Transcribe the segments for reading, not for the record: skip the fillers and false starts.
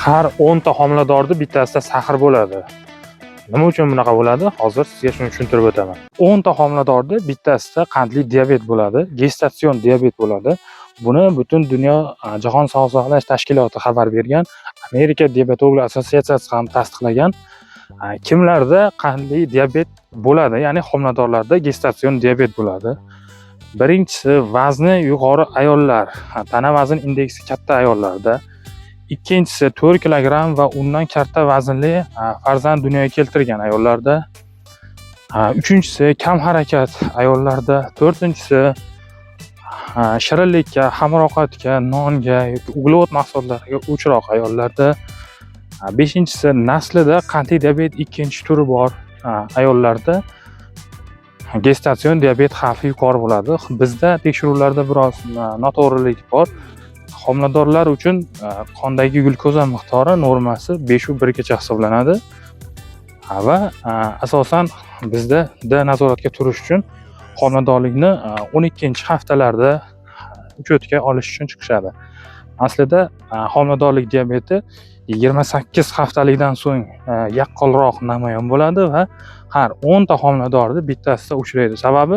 Har 10 ta homiladorda bittasida sahr bo'ladi. Nima uchun bunaqa bo'ladi? Hozir sizga shuni tushuntirib o'taman. 10 ta homiladorda bittasida qandli diabet bo'ladi, gestatsion diabet bo'ladi. Buni butun dunyo jahon sog'liqni saqlash tashkiloti xabar bergan, Amerika diabetologlar assotsiatsiyasi ham tasdiqlagan. Kimlarda qandli diabet bo'ladi, ya'ni homiladorlarda gestatsion diabet bo'ladi. Birinchisi vazni yuqori ayollar, tana vazn indeksi katta ayollarda. Ikkinchisi 4 kilogramm va undan katta vaznli farzand dunyoga keltirgan ayollarda. Uchinchisi kam harakat ayollarda. To'rtinchisi shirinlikka, xamirovqatga, nonga yoki uglevod mahsulotlariga o'chroq ayollarda. Beshinchisi naslida qandli diabet ikkinchi turi bor ayollarda gestatsion diabet xavfi yuqori bo'ladi. Bizda tekshiruvlarda biroz noto'g'rilik bor. Homiladorlar uchun qondagi glyukoza miqdori normasi 5/1 gacha hisoblanadi. Va asosan bizda nazoratga turish uchun homiladorlikni 12-haftalarda uchetga olish uchun chiqishadi. Aslida homiladorlik diabeti 28 haftalikdan so'ng yaqqolroq namoyon bo'ladi va har 10 ta homiladorda bittasida uchraydi. Sababi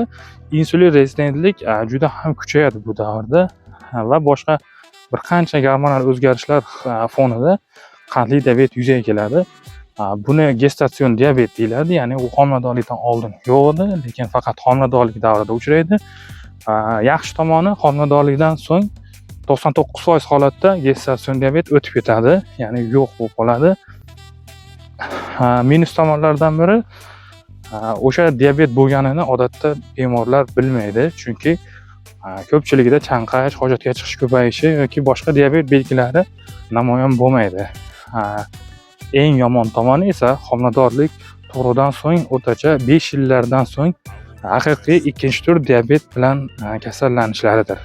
insulin rezistentlik juda ham kuchayadi bu davrda va boshqa bir qancha gormonal o'zgarishlar fonida qandli diabet yuzaga keladi. Buni gestatsion diabet deyiladi, ya'ni u homiladorlikdan oldin yo'q edi, lekin faqat homiladorlik davrida uchraydi. Yaxshi tomoni homiladorlikdan so'ng 99% holatda gestatsion diabet o'tib ketadi, ya'ni yo'q bo'lib qoladi. Minus tomonlardan biri o'sha diabet bo'lganini odatda bemorlar bilmaydi, chunki ko'pchiligida chanqash, hojatga chiqish ko'payishi yoki boshqa diabet belgilari namoyon bo'lmaydi. Eng yomon tomoni esa homiladorlik tug'ruqdan so'ng o'rtacha 5 yillardan so'ng haqiqiy ikkinchi tur diabet bilan kasallanishlaridir.